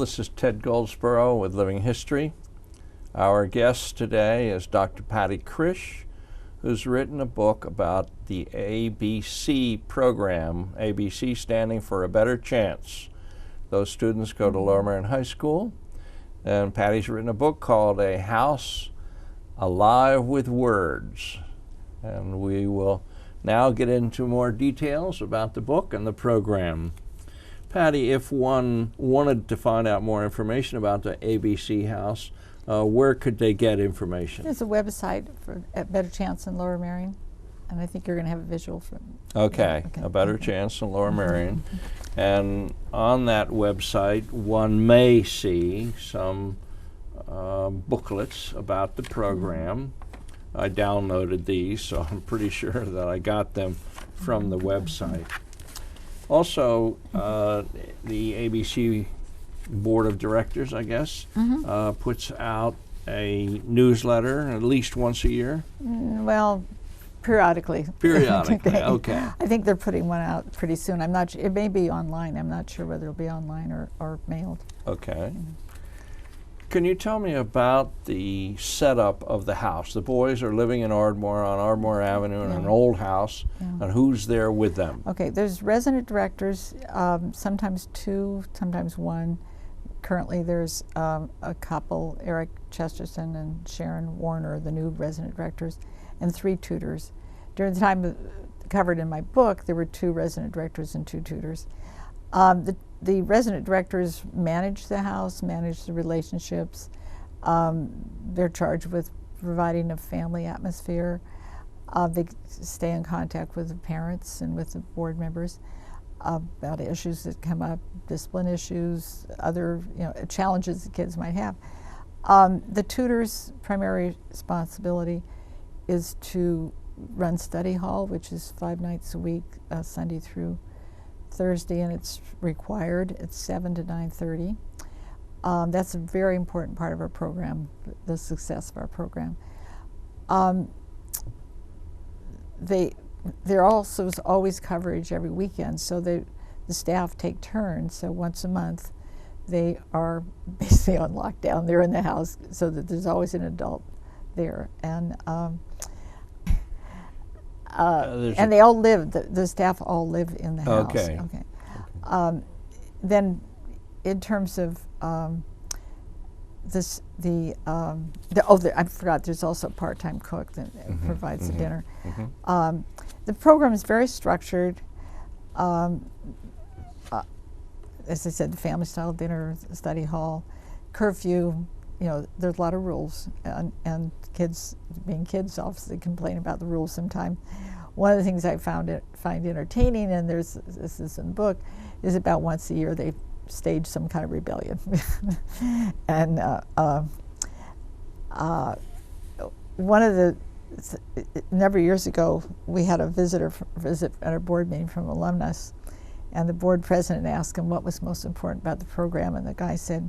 this is Ted Goldsboro with Living History. Our guest today is Dr. Patricia Krisch, who's written a book about the ABC program, ABC standing for A Better Chance. Those students go to Lower Merion High School, and Patty's written a book called A House Alive with Words. And we will now get into more details about the book and the program. Patty, if one wanted to find out more information about the ABC House, where could they get information? There's a website for at Better Chance in Lower Merion, and I think you're going to have a visual from. Okay, A Better Chance in Lower Merion. And on that website, one may see some booklets about the program. I downloaded these, so I'm pretty sure that I got them from the website. Also, the ABC Board of Directors, I guess, puts out a newsletter at least once a year? Well, periodically. Periodically, okay. I think they're putting one out pretty soon. I'm not sure. It may be online. I'm not sure whether it'll be online or mailed. Okay. Can you tell me about the setup of the house? The boys are living in Ardmore on Ardmore Avenue in an old house, and who's there with them? Okay, there's resident directors, sometimes two, sometimes one. Currently there's a couple, Eric Chesterton and Sharon Warner, the new resident directors, and 3 tutors. During the time covered in my book, there were 2 resident directors and 2 tutors. The resident directors manage the house, manage the relationships. They're charged with providing a family atmosphere. They stay in contact with the parents and with the board members about issues that come up, discipline issues, other challenges the kids might have. The tutor's primary responsibility is to run study hall, which is 5 nights a week, Sunday through Thursday, and it's required. It's 7 to 9:30. That's a very important part of our program, the success of our program. There also is always coverage every weekend, so the staff take turns. So once a month, they are basically on lockdown. They're in the house, so that there's always an adult there, and they all live. The staff all live in the house. Okay. Then, in terms of I forgot. There's also a part-time cook that provides the dinner. The program is very structured. As I said, the family-style dinner, study hall, curfew. There's a lot of rules, and kids, being kids, obviously complain about the rules sometimes. One of the things I find entertaining, and this is in the book, is about once a year they stage some kind of rebellion. And one of the a number of years ago, we had a visit at our board meeting from alumnus, and the board president asked him what was most important about the program, and the guy said,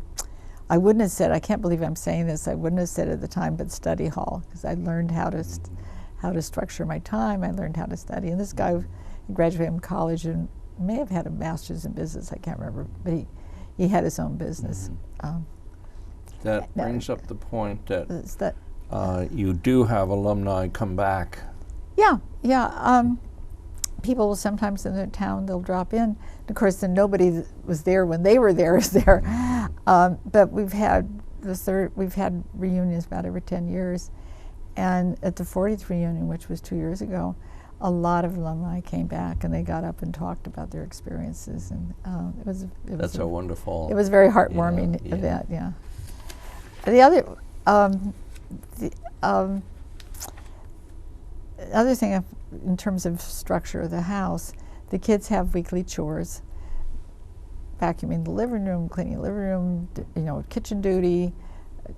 I wouldn't have said, I can't believe I'm saying this, I wouldn't have said at the time, but study hall, because I learned how to structure my time, I learned how to study. And this guy graduated from college and may have had a master's in business, I can't remember, but he had his own business. That brings up the point that you do have alumni come back. Yeah. People will sometimes in their town, they'll drop in. Of course, then nobody that was there when they were there is there. But we've had reunions about every 10 years. And at the 40th reunion, which was 2 years ago, a lot of alumni came back and they got up and talked about their experiences. And That's a wonderful. It was a very heartwarming event, yeah. The other thing in terms of structure of the house, the kids have weekly chores, vacuuming the living room, cleaning the living room, kitchen duty,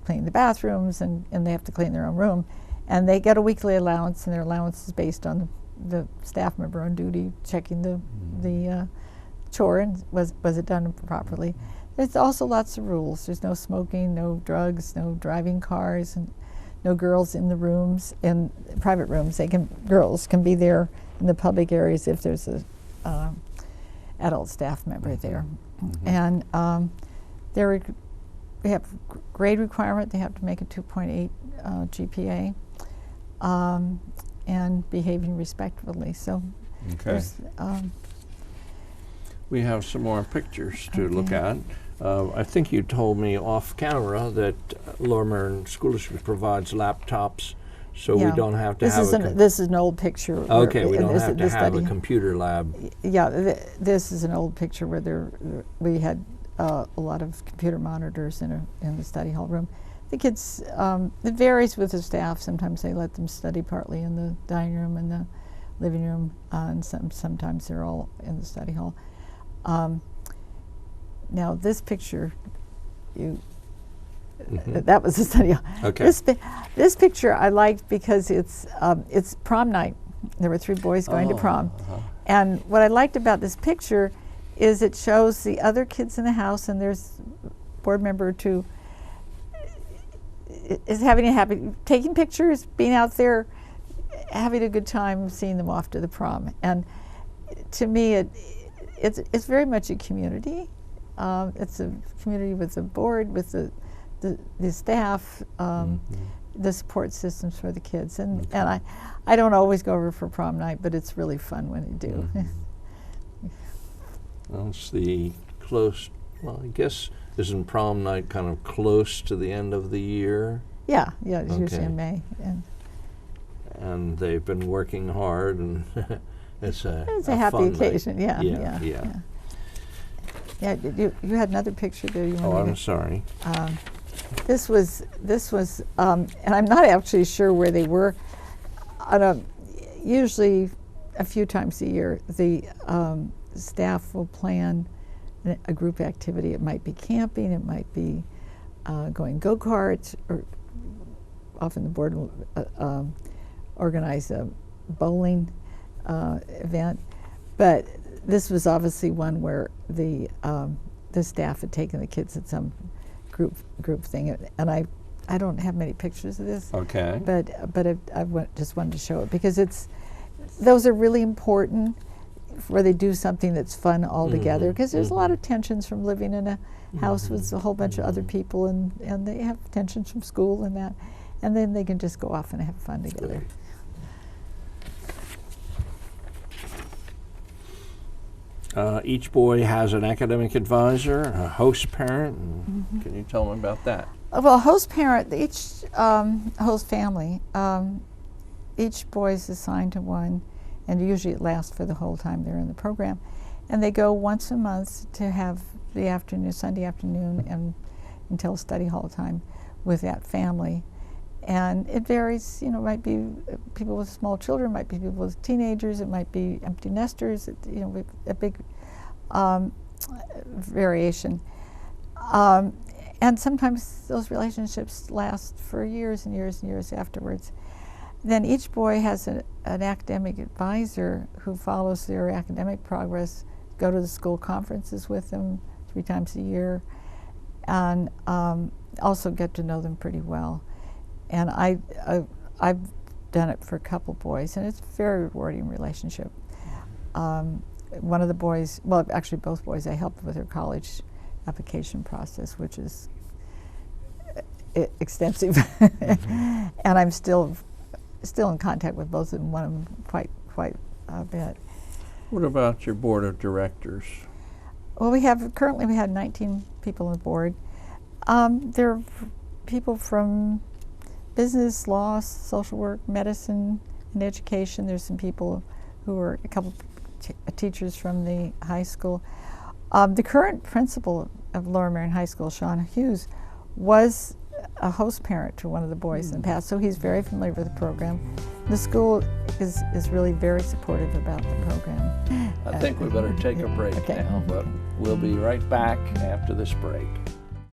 cleaning the bathrooms, and they have to clean their own room. And they get a weekly allowance, and their allowance is based on the staff member on duty checking the chore and was it done properly. There's also lots of rules. There's no smoking, no drugs, no driving cars, and no girls in the rooms, in private rooms. Girls can be there in the public areas if there's a adult staff member there. And we have grade requirement. They have to make a 2.8 GPA and behaving respectfully. So Okay. We have some more pictures to look at. I think you told me off camera that Lower Merion School District provides laptops, so we don't have to this is an old picture. Okay, we don't have to have a computer lab. Yeah, this is an old picture where we had a lot of computer monitors in the study hall room. The kids, it varies with the staff. Sometimes they let them study partly in the dining room and the living room, and sometimes they're all in the study hall. Now this picture, that was the study hall. Okay. This picture I liked because it's prom night. There were 3 boys going to prom, and what I liked about this picture is it shows the other kids in the house, and there's a board member or 2 is taking pictures, being out there, having a good time, seeing them off to the prom. And to me, it's very much a community. It's a community with the board, with the staff, the support systems for the kids. And I don't always go over for prom night, but it's really fun when they do. Well, it's the close, well, I guess, isn't prom night kind of close to the end of the year? Yeah, it's usually in May. And they've been working hard, and it's a happy occasion. Yeah. Yeah, you had another picture there. I'm sorry. This was, and I'm not actually sure where they were. Usually, a few times a year, the staff will plan a group activity. It might be camping, it might be going go-karts, or often the board will organize a bowling event. But this was obviously one where the staff had taken the kids at some group thing, and I don't have many pictures of this. Okay. But I just wanted to show it because those are really important, where they do something that's fun all together, because there's a lot of tensions from living in a house with a whole bunch of other people, and they have tensions from school and that, and then they can just go off and have fun together. Each boy has an academic advisor, a host parent. Can you tell them about that? Well, host parent, each host family, each boy is assigned to one, and usually it lasts for the whole time they're in the program. And they go once a month to have the afternoon, Sunday afternoon, and until study hall time with that family. And it varies, it might be people with small children, it might be people with teenagers, it might be empty nesters, with a big variation. And sometimes those relationships last for years and years and years afterwards. Then each boy has an academic advisor who follows their academic progress, go to the school conferences with them 3 times a year, and also get to know them pretty well. And I've done it for a couple boys, and it's a very rewarding relationship. One of the boys, well, actually both boys, I helped with their college application process, which is extensive. And I'm still in contact with both of them, one of them quite a bit. What about your board of directors? Well, currently we have 19 people on the board. There are people from business, law, social work, medicine, and education. There's some people who are a couple teachers from the high school. The current principal of Lower Merion High School, Sean Hughes, was a host parent to one of the boys in the past, so he's very familiar with the program. The school is really very supportive about the program. I think we better take a break now, but we'll be right back after this break.